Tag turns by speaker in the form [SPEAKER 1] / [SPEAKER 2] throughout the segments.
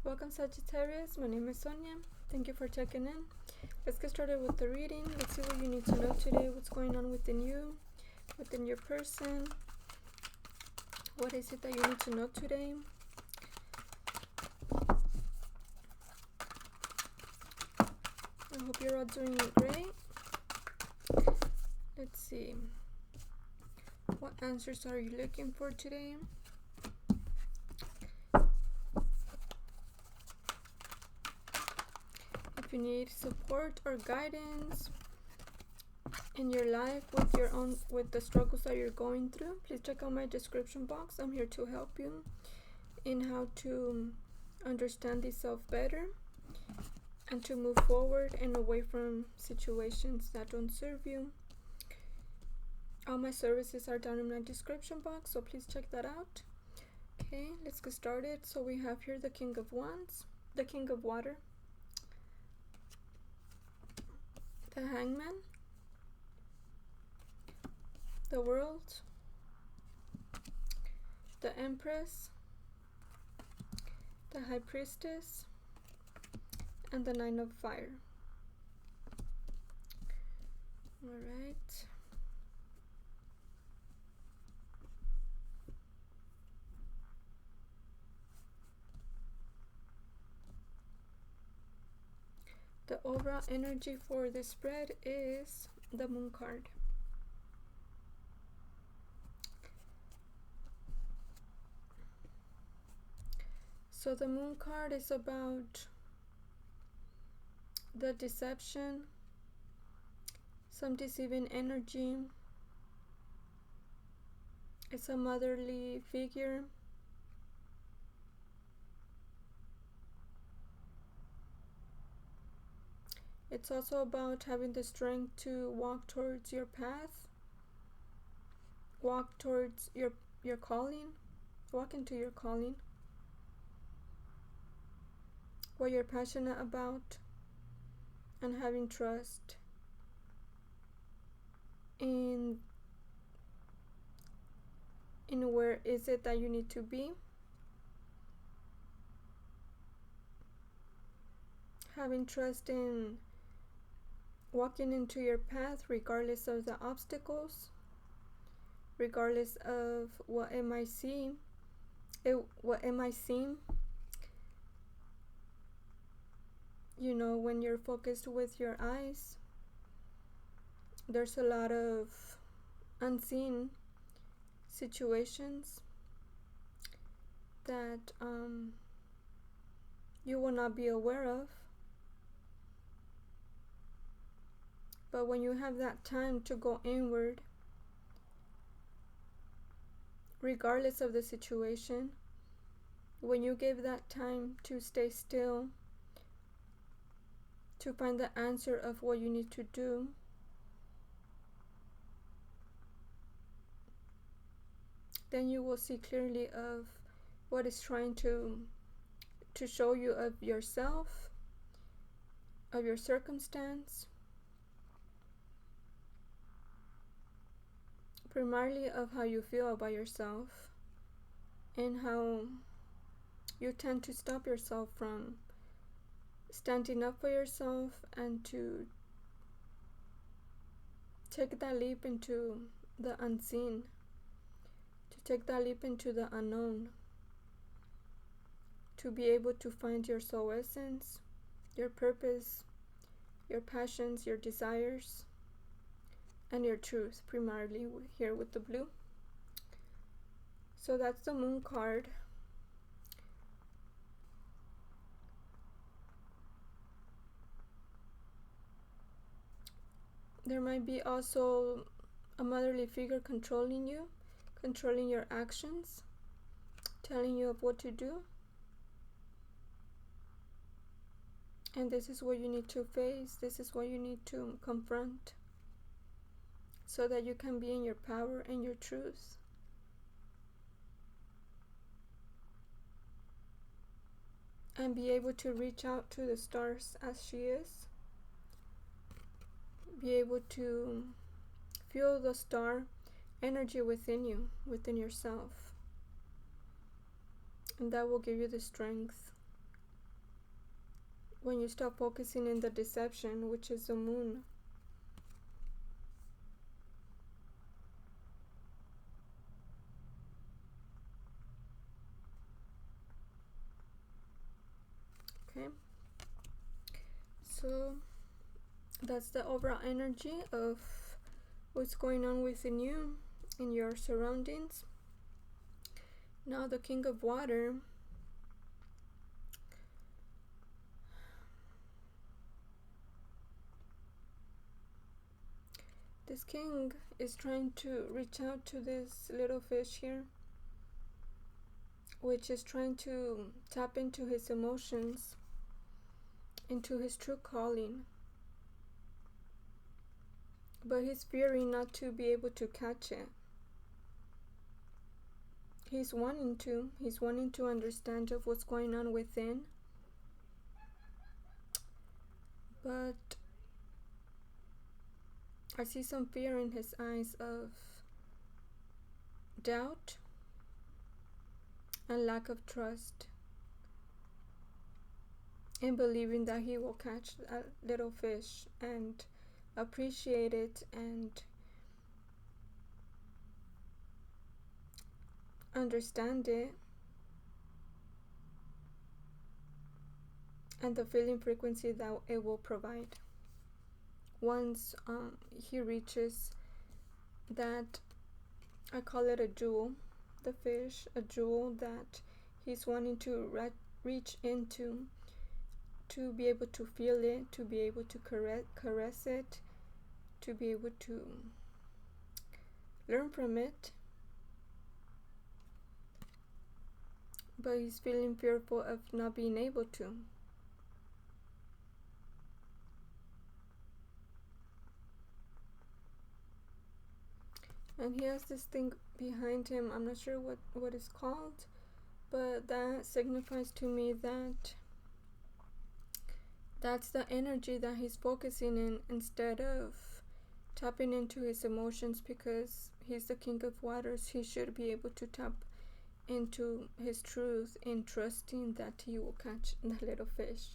[SPEAKER 1] Welcome Sagittarius, my name is Sonia. Thank you for checking in. Let's get started with the reading. Let's see what you need to know today, what's going on within you, within your person. What is it that you need to know today? I hope you're all doing great. Let's see. What answers are you looking for today? If you need support or guidance in your life with the struggles that you're going through, please check out my description box. I'm here to help you in how to understand yourself better and to move forward and away from situations that don't serve you. All my services are down in my description box, so please check that out. Okay, let's get started. So we have here the King of Wands, the King of Water, the Hangman, the World, the Empress, the High Priestess, and the Nine of Fire. All right. The overall energy for this spread is the Moon card. So the Moon card is about the deception, some deceiving energy. It's a motherly figure. It's also about having the strength to walk towards your path, walk towards your calling, walk into your calling, what you're passionate about, and having trust in where is it that you need to be, having trust in walking into your path regardless of the obstacles, regardless of what it might seem. You know, when you're focused with your eyes, there's a lot of unseen situations that you will not be aware of. But when you have that time to go inward, regardless of the situation, when you give that time to stay still, to find the answer of what you need to do, then you will see clearly of what is trying to show you of yourself, of your circumstance, primarily of how you feel about yourself, and how you tend to stop yourself from standing up for yourself and to take that leap into the unseen, to take that leap into the unknown, to be able to find your soul essence, your purpose, your passions, your desires, and your truth, primarily here with the blue. So that's the Moon card. There might be also a motherly figure controlling you, controlling your actions, telling you of what to do. And this is what you need to face, this is what you need to confront, so that you can be in your power and your truth. And be able to reach out to the stars as she is. Be able to feel the star energy within you, within yourself. And that will give you the strength when you stop focusing in the deception, which is the moon. Okay, so that's the overall energy of what's going on within you, in your surroundings. Now the King of Water. This king is trying to reach out to this little fish here, which is trying to tap into his emotions, into his true calling. But he's fearing not to be able to catch it. He's wanting to understand of what's going on within. But I see some fear in his eyes of doubt and lack of trust, and believing that he will catch a little fish and appreciate it and understand it, and the feeling frequency that it will provide. Once he reaches that, I call it a jewel, the fish, a jewel that he's wanting to reach into, to be able to feel it, to be able to caress it, to be able to learn from it. But he's feeling fearful of not being able to. And he has this thing behind him, I'm not sure what it's called, but that signifies to me that that's the energy that he's focusing in, instead of tapping into his emotions, because he's the King of Waters. He should be able to tap into his truth in trusting that he will catch the little fish.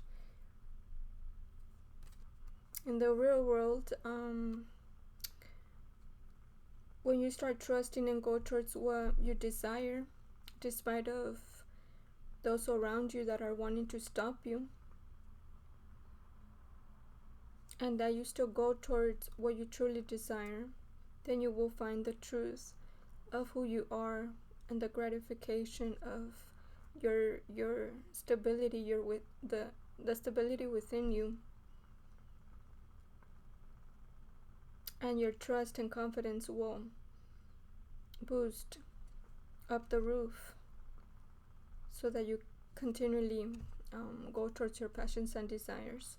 [SPEAKER 1] In the real world, when you start trusting and go towards what you desire, despite of those around you that are wanting to stop you, and that you still go towards what you truly desire, then you will find the truth of who you are and the gratification of your stability, the stability within you, and your trust and confidence will boost up the roof, so that you continually go towards your passions and desires.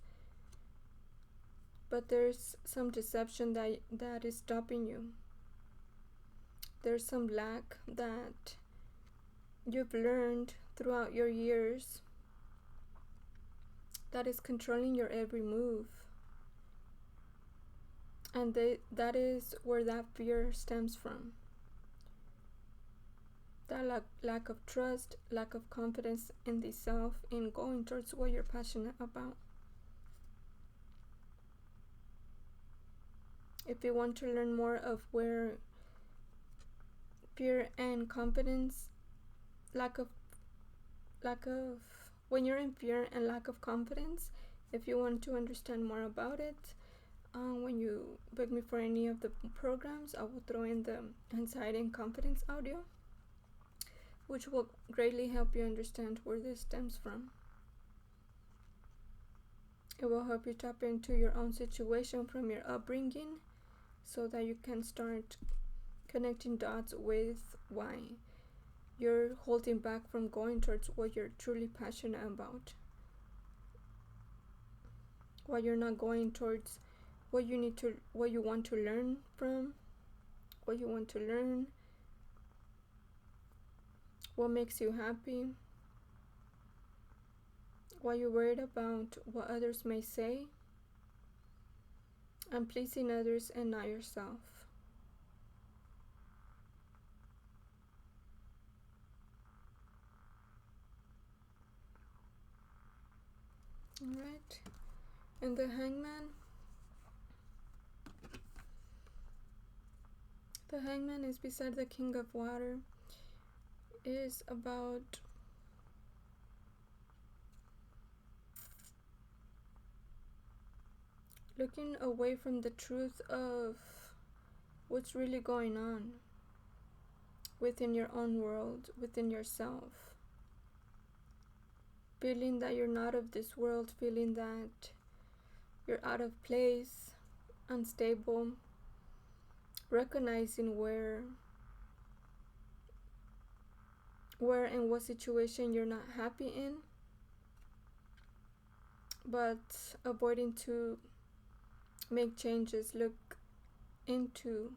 [SPEAKER 1] But there's some deception that is stopping you. There's some lack that you've learned throughout your years that is controlling your every move. And that is where that fear stems from. That lack of trust, lack of confidence in the self, in going towards what you're passionate about. If you want to learn more of where fear and confidence, when you're in fear and lack of confidence, if you want to understand more about it, when you book me for any of the programs, I will throw in the anxiety and confidence audio, which will greatly help you understand where this stems from. It will help you tap into your own situation from your upbringing, so that you can start connecting dots with why you're holding back from going towards what you're truly passionate about, why you're not going towards what you want to learn from, what you want to learn, what makes you happy, why you're worried about what others may say, and pleasing others and not yourself. Alright. And the Hangman. The Hangman is beside the King of Water. Is about looking away from the truth of what's really going on within your own world, within yourself. Feeling that you're not of this world, feeling that you're out of place, unstable, recognizing where and what situation you're not happy in, but avoiding to make changes, look into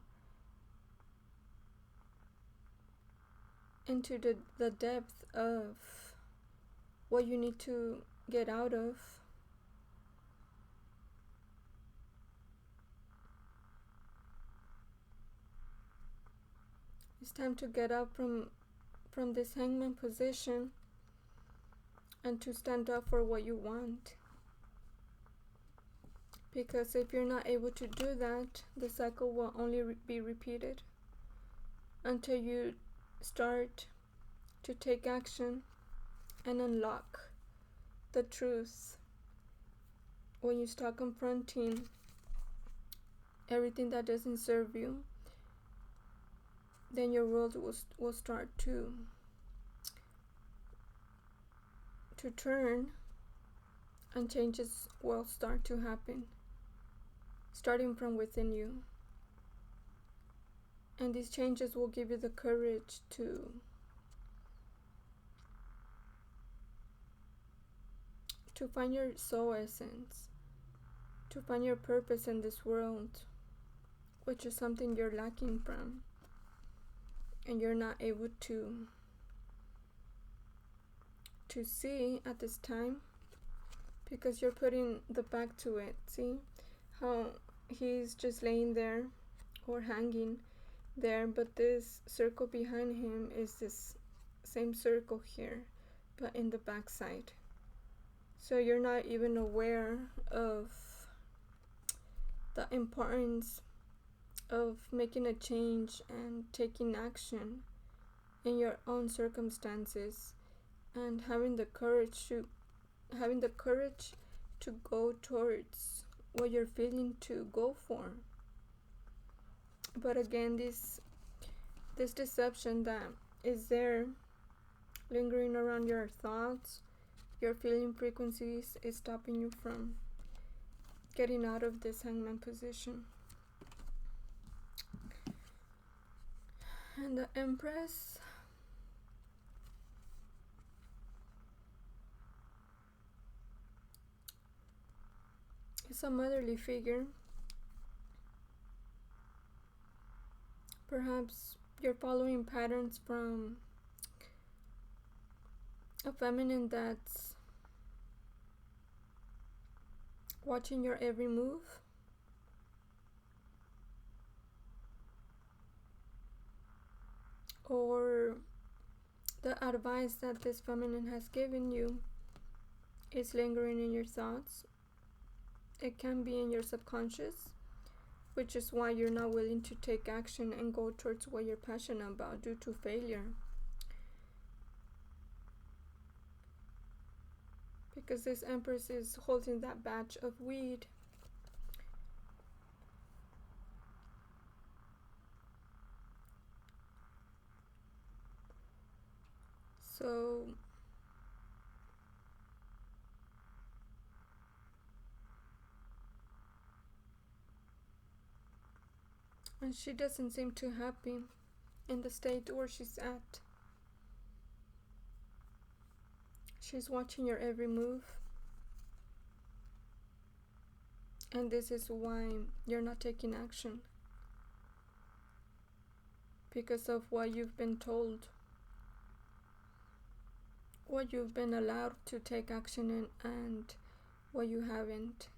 [SPEAKER 1] the depth of what you need to get out of. It's time to get up from this hangman position and to stand up for what you want. Because if you're not able to do that, the cycle will only be repeated until you start to take action and unlock the truth. When you start confronting everything that doesn't serve you, then your world will start to turn, and changes will start to happen, starting from within you. And these changes will give you the courage to find your soul essence, to find your purpose in this world, which is something you're lacking from, and you're not able to see at this time, because you're putting the back to it. See how he's just laying there or hanging there, but this circle behind him is this same circle here, but in the back side. So you're not even aware of the importance of making a change and taking action in your own circumstances, and having the courage to go towards what you're feeling to go for. But again, this deception that is there lingering around your thoughts, your feeling frequencies, is stopping you from getting out of this hangman position. And the Empress, is a motherly figure. Perhaps you're following patterns from a feminine that's watching your every move, or the advice that this feminine has given you is lingering in your thoughts. It can be in your subconscious, which is why you're not willing to take action and go towards what you're passionate about due to failure. Because this Empress is holding that batch of weed. So and she doesn't seem too happy in the state where she's at. She's watching your every move. And this is why you're not taking action. Because of what you've been told. What you've been allowed to take action in and what you haven't.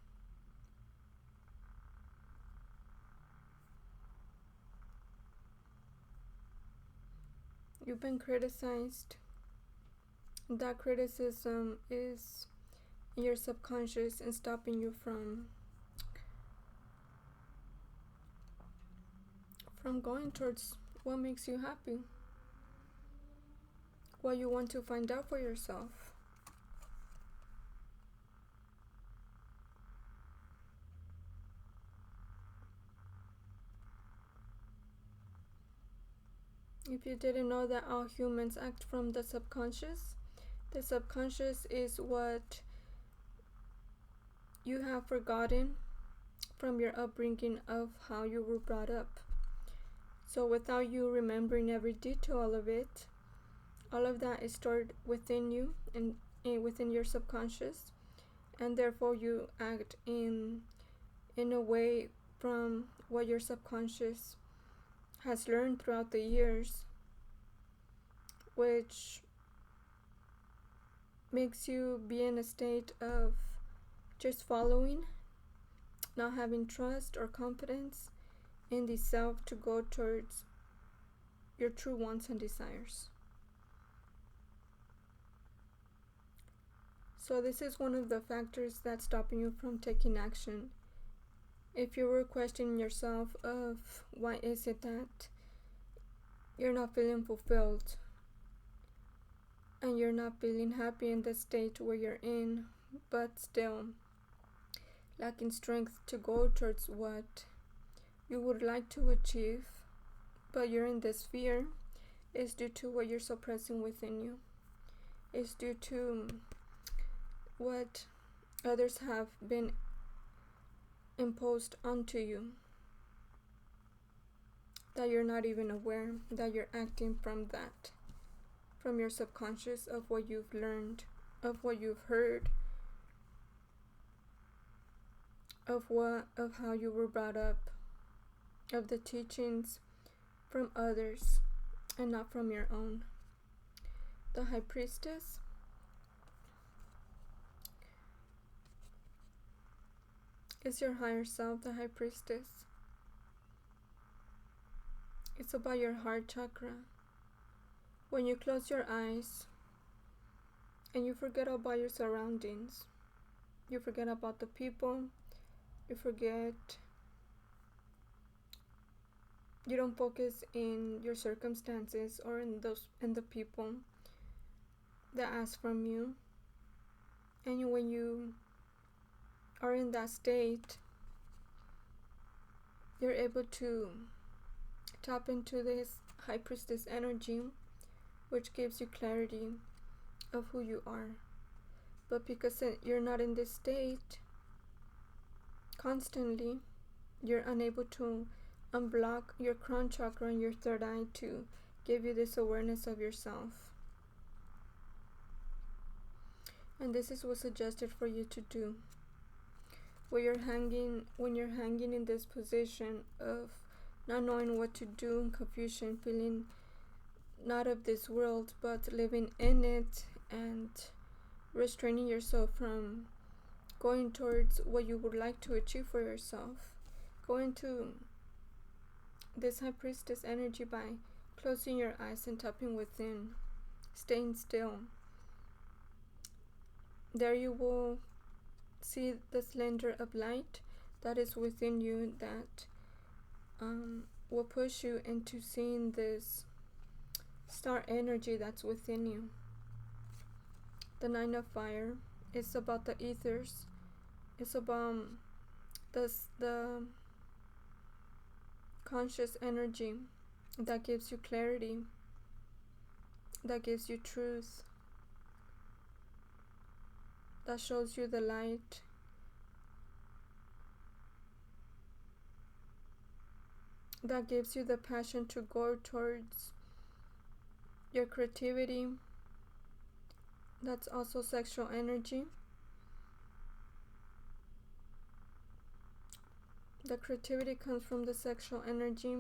[SPEAKER 1] You've been criticized. That criticism is in your subconscious and stopping you from going towards what makes you happy, what you want to find out for yourself. If you didn't know that all humans act from the subconscious is what you have forgotten from your upbringing of how you were brought up. So without you remembering every detail of it, all of that is stored within you and within your subconscious, and therefore you act in a way from what your subconscious has learned throughout the years, which makes you be in a state of just following, not having trust or confidence in the self to go towards your true wants and desires. So this is one of the factors that's stopping you from taking action. If you were questioning yourself of why is it that you're not feeling fulfilled and you're not feeling happy in the state where you're in, but still lacking strength to go towards what you would like to achieve, but you're in this fear, is due to what you're suppressing within you. It's due to what others have been imposed onto you, that you're not even aware that you're acting from that, from your subconscious, of what you've learned, of what you've heard, of how you were brought up, of the teachings from others and not from your own. The High Priestess is your higher self. The High Priestess, it's about your heart chakra. When you close your eyes and you forget about your surroundings, you forget about the people, you don't focus in your circumstances or in the people that ask from you. And when you are in that state, you're able to tap into this High Priestess energy, which gives you clarity of who you are. But because you're not in this state constantly, you're unable to unblock your crown chakra and your third eye to give you this awareness of yourself. And this is what's suggested for you to do. When you're hanging in this position of not knowing what to do, in confusion, feeling not of this world but living in it, and restraining yourself from going towards what you would like to achieve for yourself, go into this High Priestess energy by closing your eyes and tapping within, staying still. There you will see the slender of light that is within you, that will push you into seeing this star energy that's within you. The Nine of Fire is about the ethers. It's about the conscious energy that gives you clarity, that gives you truth, that shows you the light, that gives you the passion to go towards your creativity. That's also sexual energy. The creativity comes from the sexual energy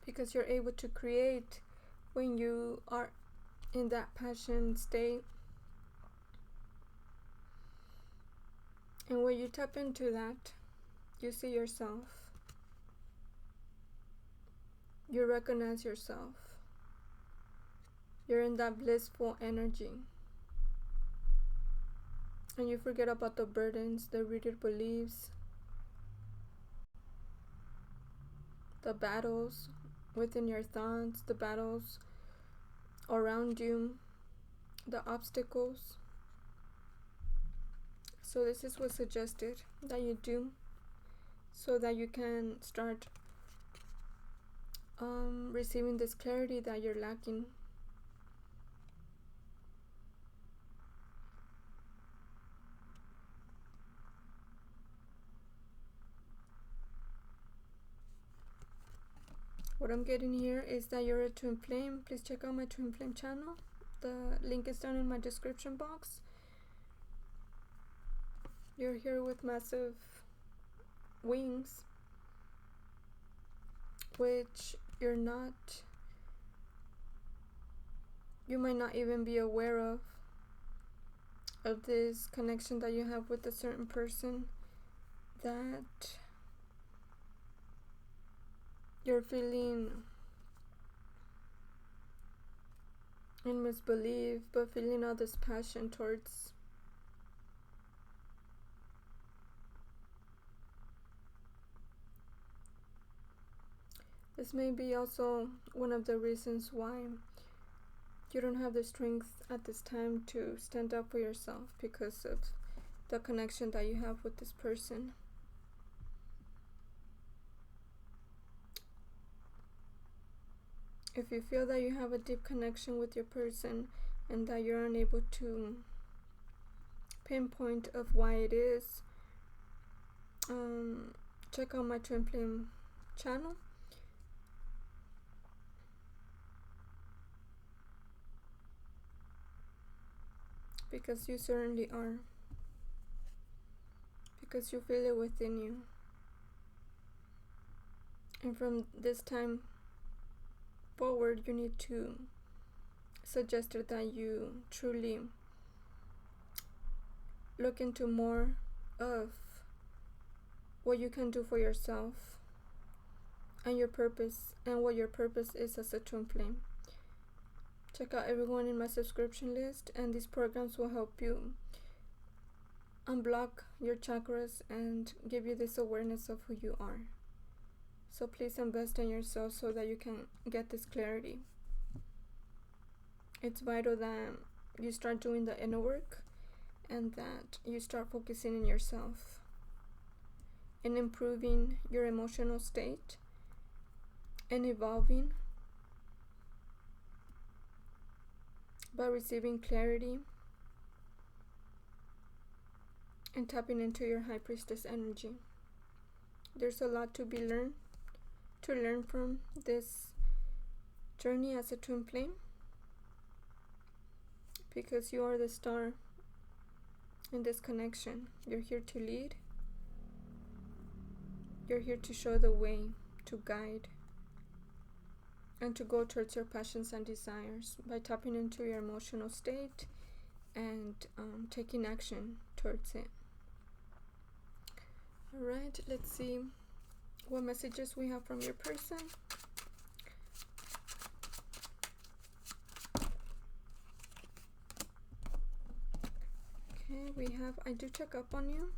[SPEAKER 1] because you're able to create when you are in that passion state. And when you tap into that, you see yourself. You recognize yourself. You're in that blissful energy. and you forget about the burdens, the rooted beliefs, the battles within your thoughts, the battles around you, the obstacles. So this is what's suggested that you do, so that you can start receiving this clarity that you're lacking. What I'm getting here is that you're a twin flame. Please check out my twin flame channel. The link is down in my description box. You're here with massive wings, which you might not even be aware of this connection that you have with a certain person, that you're feeling in misbelief, but feeling all this passion towards. This may be also one of the reasons why you don't have the strength at this time to stand up for yourself, because of the connection that you have with this person. If you feel that you have a deep connection with your person and that you're unable to pinpoint of why it is, check out my twin flame channel. Because you certainly are. Because you feel it within you. And from this time forward, you need to suggest that you truly look into more of what you can do for yourself and your purpose, and what your purpose is as a twin flame. Check out everyone in my subscription list, and these programs will help you unblock your chakras and give you this awareness of who you are. So please invest in yourself so that you can get this clarity. It's vital that you start doing the inner work and that you start focusing on yourself and improving your emotional state and evolving by receiving clarity and tapping into your high priestess energy. There's a lot to learn from this journey as a twin flame, because you are the star in this connection. You're here to lead. You're here to show the way, to guide, and to go towards your passions and desires by tapping into your emotional state and taking action towards it. Alright, let's see what messages we have from your person. Okay, we have, I do check up on you.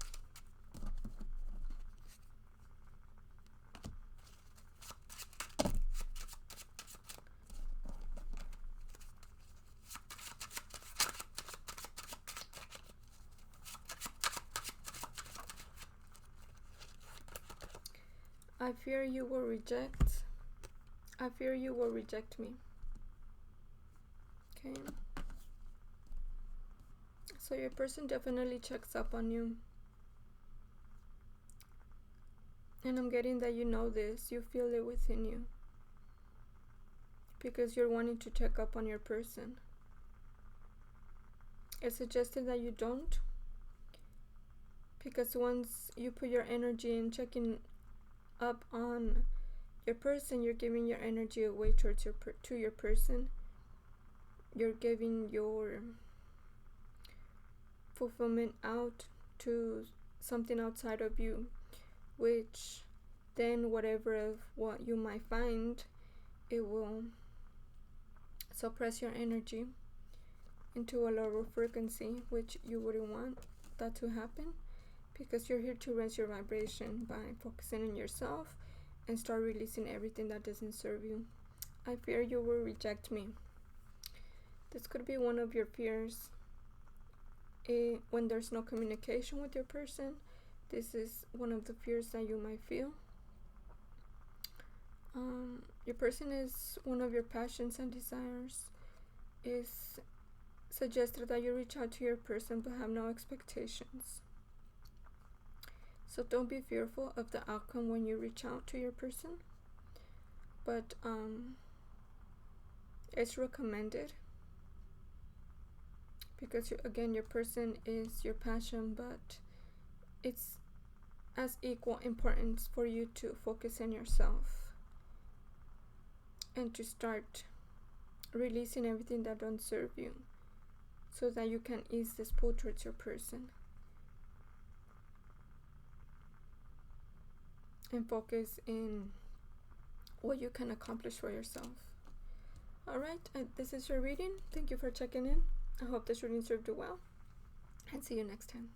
[SPEAKER 1] I fear you will reject. I fear you will reject me. Okay. So your person definitely checks up on you. And I'm getting that you know this. You feel it within you. Because you're wanting to check up on your person. It's suggested that you don't. Because once you put your energy in checking up on your person, you're giving your energy away towards your person. You're giving your fulfillment out to something outside of you, which then whatever of what you might find, it will suppress your energy into a lower frequency, which you wouldn't want. that to happen, because you're here to raise your vibration by focusing on yourself and start releasing everything that doesn't serve you. I fear you will reject me. This could be one of your fears. When there's no communication with your person, this is one of the fears that you might feel. Your person is one of your passions and desires. It's suggested that you reach out to your person but have no expectations. So don't be fearful of the outcome when you reach out to your person, but it's recommended, because again, your person is your passion, but it's as equal importance for you to focus on yourself and to start releasing everything that don't serve you, so that you can ease this pull towards your person and focus in what you can accomplish for yourself. Alright, this is your reading. Thank you for checking in. I hope this reading served you well, and see you next time.